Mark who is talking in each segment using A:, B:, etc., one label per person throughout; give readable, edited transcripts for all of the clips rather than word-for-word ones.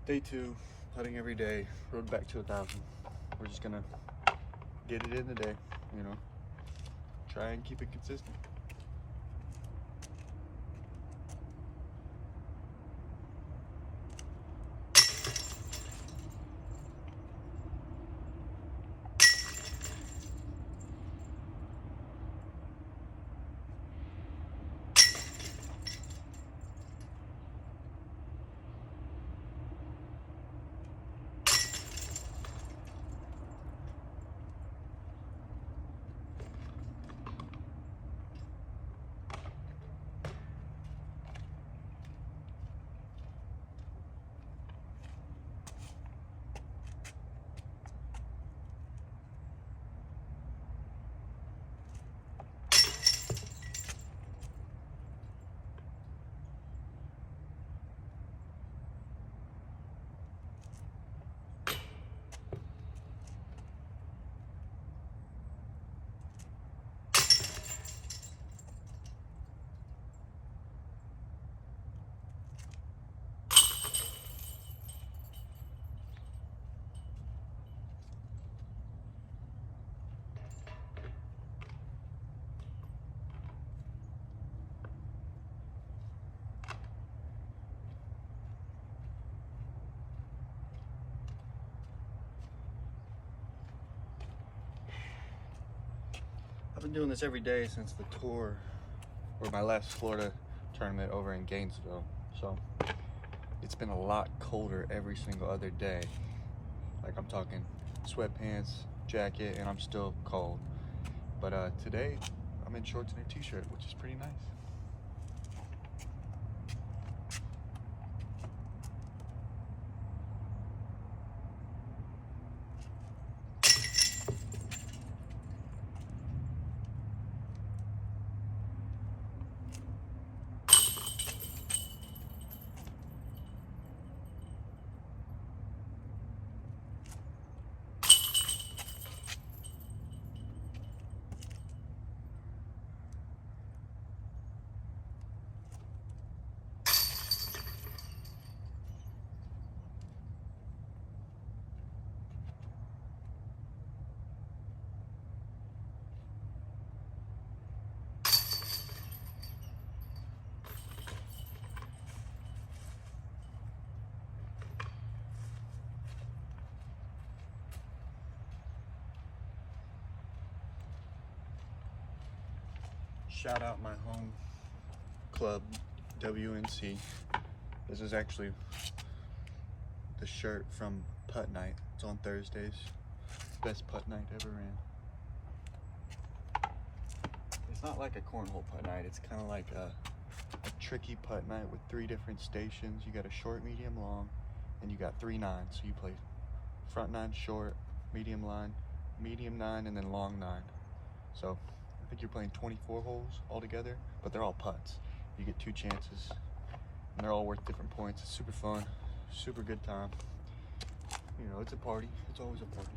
A: Day 2, putting every day, road back to 1,000. We're just gonna get it in today, you know, try and keep it consistent. I've been doing this every day since the tour, or my last Florida tournament over in Gainesville. So it's been a lot colder every single other day. Like I'm talking sweatpants, jacket, and I'm still cold. But today I'm in shorts and a t-shirt, which is pretty nice. Shout out my home club, WNC. This is actually the shirt from putt night. It's on Thursdays. Best putt night ever ran. It's not like a cornhole putt night. It's kind of like a tricky putt night with 3 different stations. You got a short, medium, long, and you got 3 nines. So you play front 9 short, medium line, medium 9, and then long 9. So I think you're playing 24 holes altogether, but they're all putts. You get 2 chances, and they're all worth different points. It's super fun, super good time. You know, it's a party. It's always a party.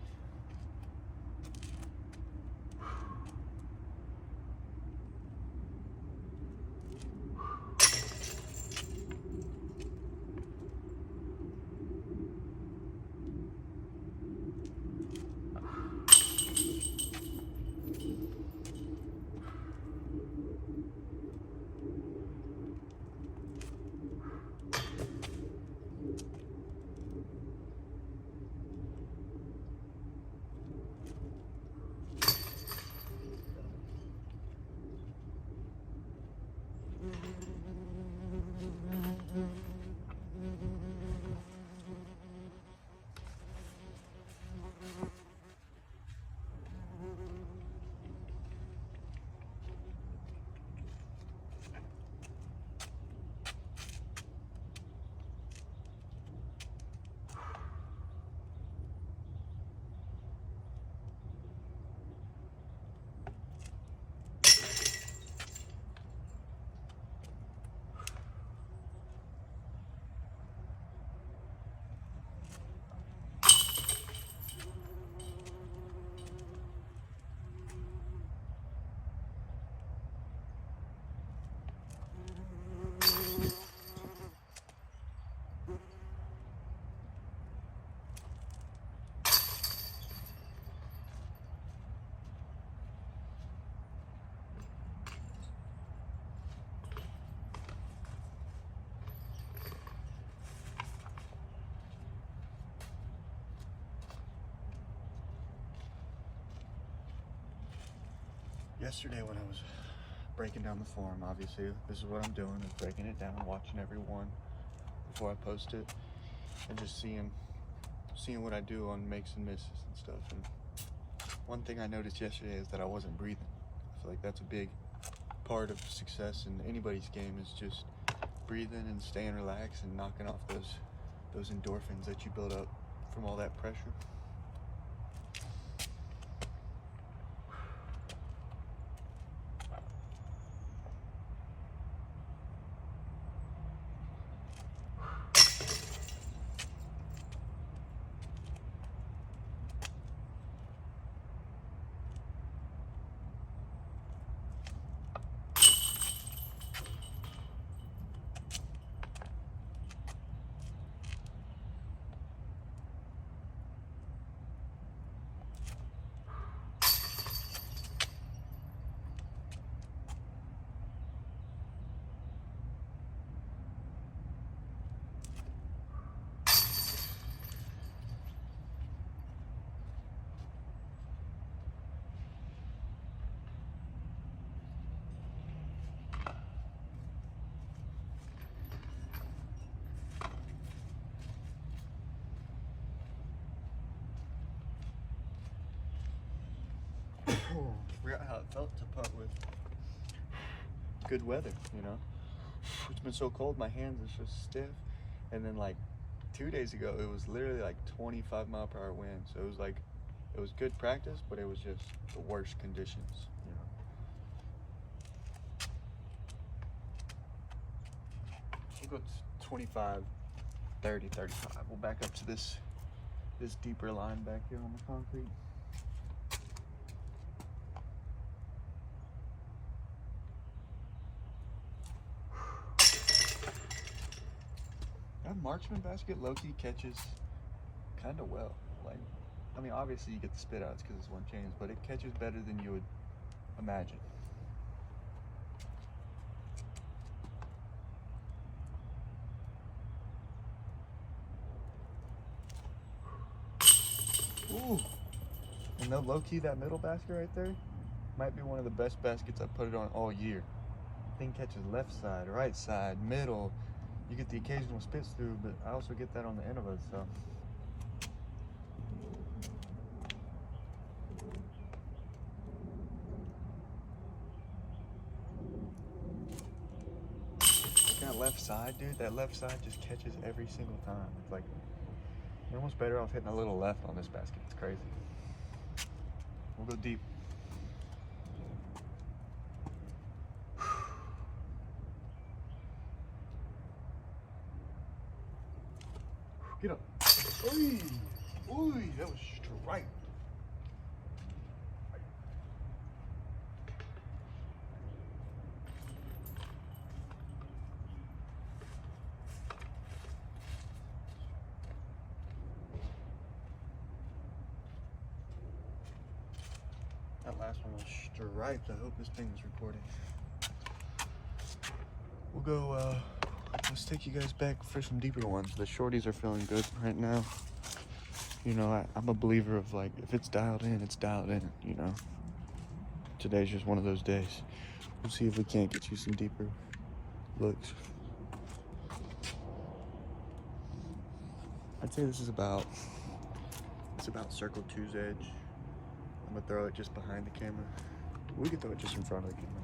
A: Yesterday when I was breaking down the form, obviously this is what I'm doing, is breaking it down, watching every one before I post it, and just seeing what I do on makes and misses and stuff. And one thing I noticed yesterday is that I wasn't breathing. I feel like that's a big part of success in anybody's game, is just breathing and staying relaxed and knocking off those endorphins that you build up from all that pressure. Forgot how it felt to putt with good weather, you know? It's been so cold, my hands are just stiff. And then like 2 days ago, it was literally like 25-mile-per-hour wind. So it was good practice, but it was just the worst conditions, you know? We'll go 25, 30, 35. We'll back up to this deeper line back here on the concrete. That marksman basket low-key catches kind of well. Like, I mean, obviously you get the spit outs because it's one change, but it catches better than you would imagine. Ooh. And the low-key, that middle basket right there might be one of the best baskets I've put it on all year. Thing catches left side, right side, middle. You get the occasional spits through, but I also get that on the end of it, so. That left side, dude, that left side just catches every single time. It's like, you're almost better off hitting a little left on this basket. It's crazy. We'll go deep. Get up. Oy, oy, that was straight. That last one was striped. I hope this thing is recording. We'll go, let's take you guys back for some deeper ones. The shorties are feeling good right now. You know, I'm a believer of, like, if it's dialed in, it's dialed in, you know. Today's just one of those days. We'll see if we can't get you some deeper looks. I'd say this is about, it's about circle two's edge. I'm gonna throw it just behind the camera. We could throw it just in front of the camera.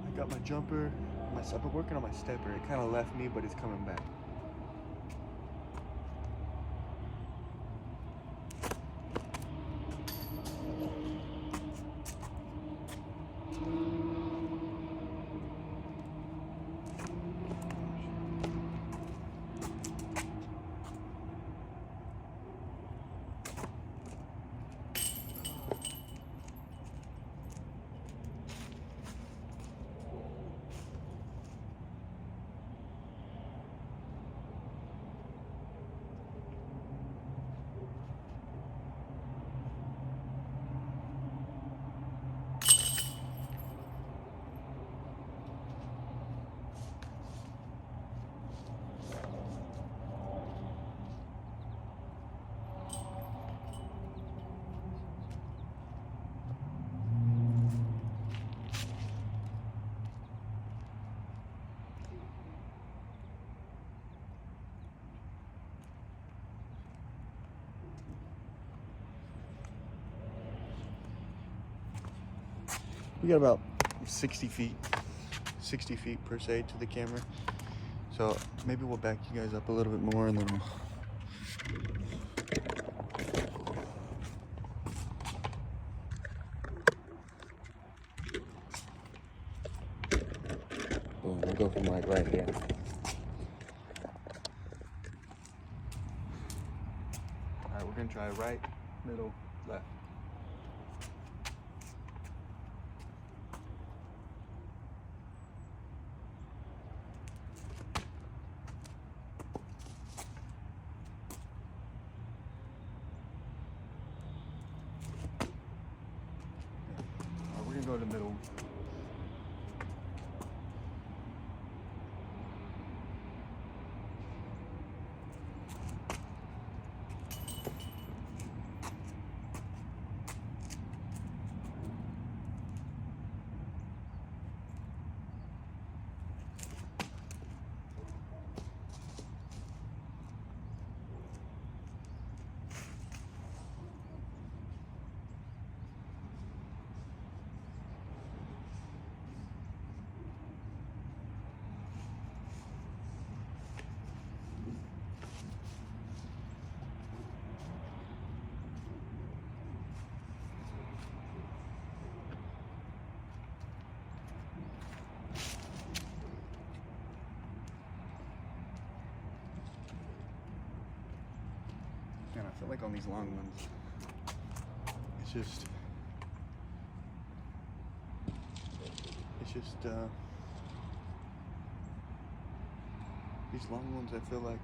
A: I got my jumper. I've been working on my stepper. It kind of left me, but it's coming back. We got about 60 feet per se to the camera. So maybe we'll back you guys up a little bit more and then we'll... Boom, we'll go from like right here. All right, we're gonna try right, middle, left. We're gonna go to the middle. Man, I feel like on these long ones, it's just these long ones, I feel like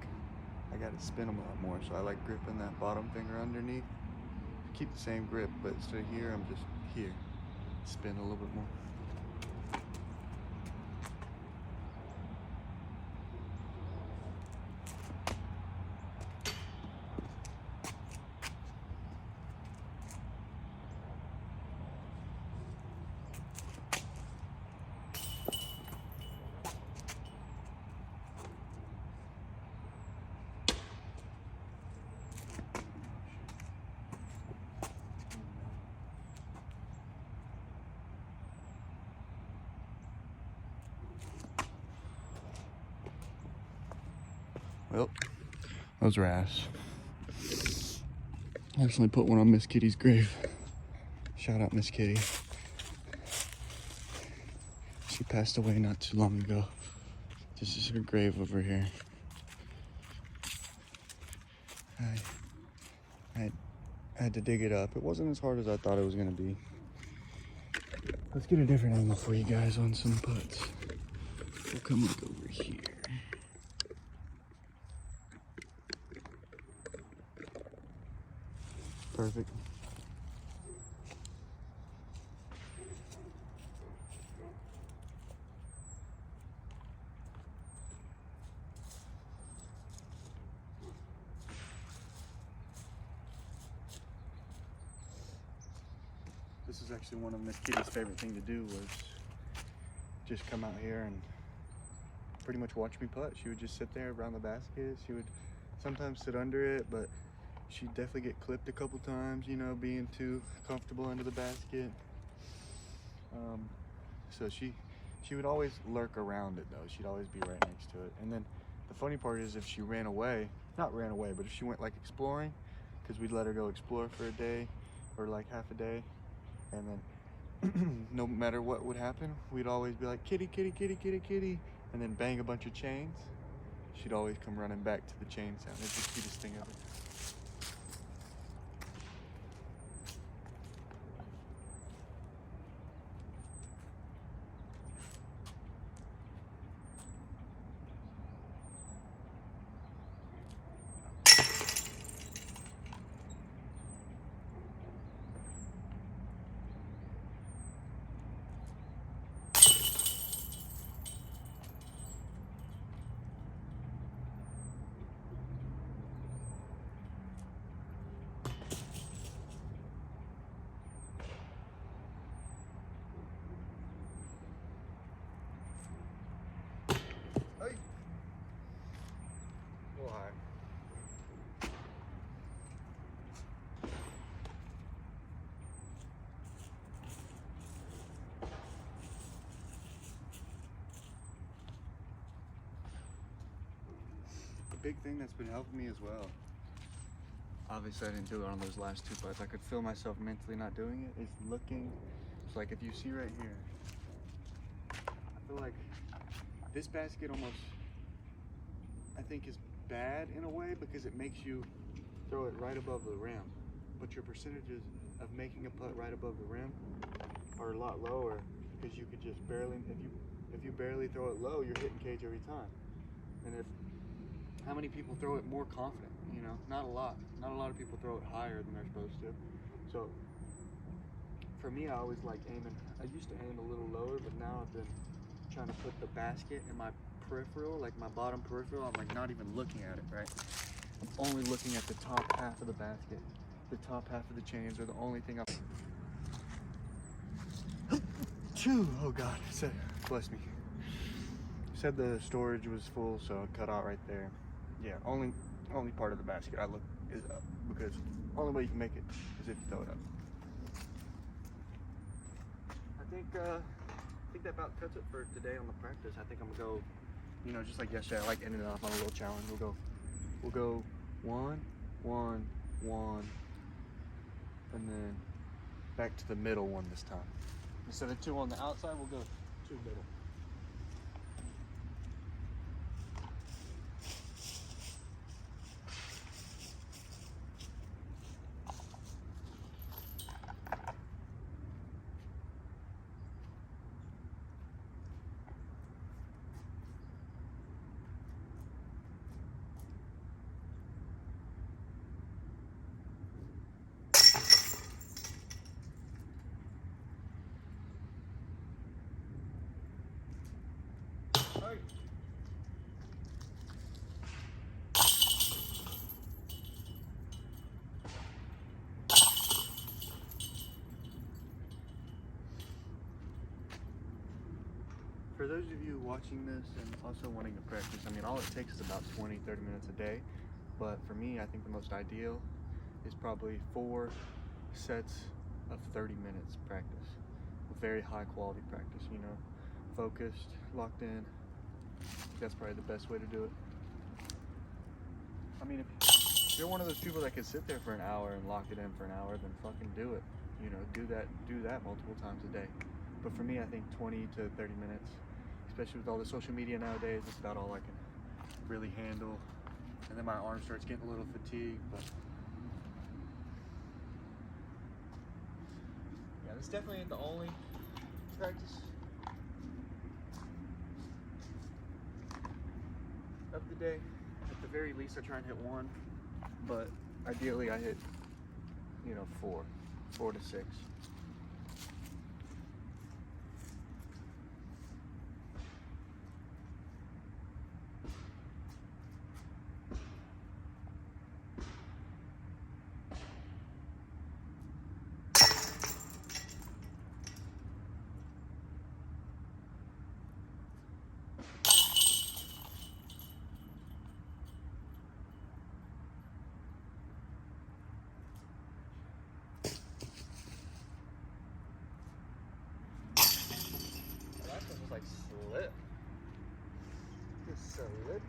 A: I gotta spin them a lot more. So I like gripping that bottom finger underneath. Keep the same grip, but instead of here, I'm just here. Spin a little bit more. Well, those rats. I accidentally put one on Miss Kitty's grave. Shout out Miss Kitty. She passed away not too long ago. This is her grave over here. I had to dig it up. It wasn't as hard as I thought it was gonna be. Let's get a different angle for you guys on some putts. We'll come like over here. Perfect. This is actually one of Miss Kitty's favorite thing to do was just come out here and pretty much watch me putt. She would just sit there around the basket. She would sometimes sit under it, but she'd definitely get clipped a couple times, you know, being too comfortable under the basket. So she would always lurk around it though. She'd always be right next to it. And then the funny part is if she ran away, not ran away, but if she went like exploring, because we'd let her go explore for a day or like half a day, and then no matter what would happen, we'd always be like, kitty, kitty, kitty, kitty, kitty, and then bang a bunch of chains. She'd always come running back to the chain sound. It's the cutest thing ever. big thing that's been helping me as well. Obviously, I didn't do it on those last 2 putts. I could feel myself mentally not doing it. Is looking. It's like if you see right here, I feel like this basket almost, I think, is bad in a way because it makes you throw it right above the rim. But your percentages of making a putt right above the rim are a lot lower because you could just barely, if you barely throw it low, you're hitting cage every time. And how many people throw it more confident? You know, not a lot. Not a lot of people throw it higher than they're supposed to. So for me, I always like aiming. I used to aim a little lower, but now I've been trying to put the basket in my peripheral, like my bottom peripheral. I'm like not even looking at it, right? I'm only looking at the top half of the basket. The top half of the chains are the only thing I'm. Oh God, said, bless me. Said the storage was full, so I cut out right there. Yeah, only part of the basket I look is up because only way you can make it is if you throw it up. I think that about cuts it for today on the practice. I think I'm gonna go, you know, just like yesterday. I like ending it off on a little challenge. We'll go 1, 1, 1, and then back to the middle one this time. Instead of 2 on the outside, we'll go 2 middle. For those of you watching this and also wanting to practice, I mean, all it takes is about 20, 30 minutes a day. But for me, I think the most ideal is probably 4 sets of 30 minutes practice. Very high quality practice, you know, focused, locked in. That's probably the best way to do it. I mean, if you're one of those people that can sit there for an hour and lock it in for an hour, then fucking do it. You know, do that multiple times a day. But for me, I think 20 to 30 minutes, especially with all the social media nowadays, it's about all I can really handle. And then my arm starts getting a little fatigued, but yeah, this definitely ain't the only practice of the day. At the very least, I try and hit 1, but ideally I hit, you know, 4 to 6. Like slip. Just slip down.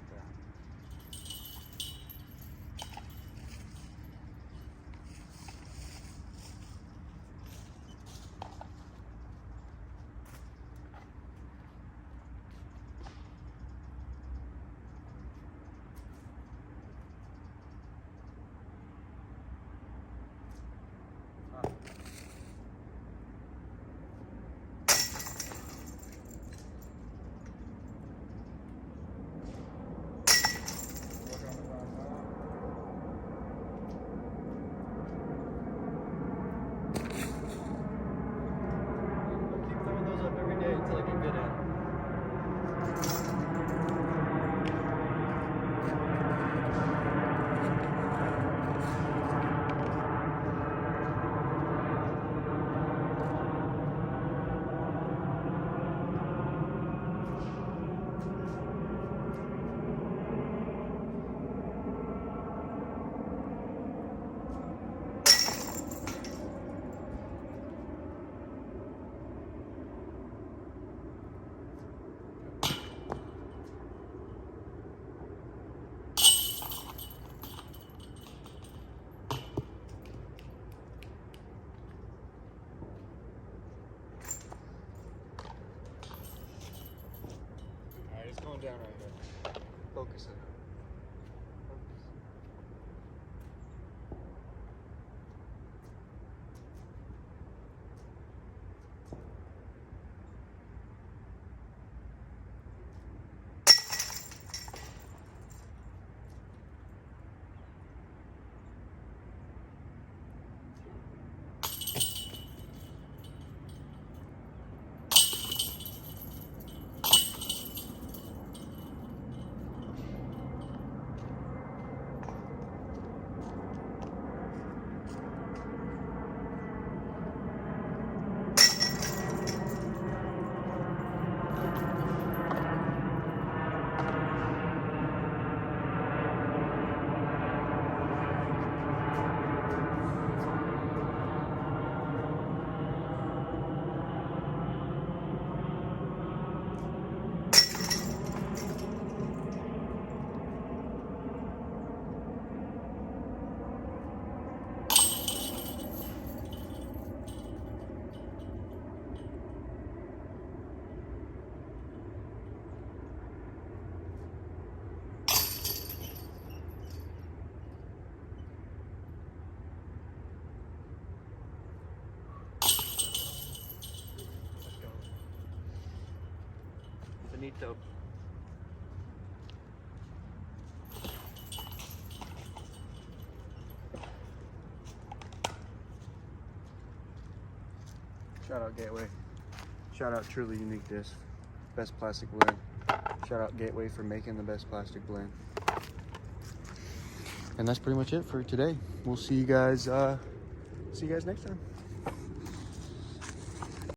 B: Dope.
A: Shout out Gateway. Shout out Truly Unique Disc. Best plastic blend. Shout out Gateway for making the best plastic blend. And that's pretty much it for today. We'll see you guys next time.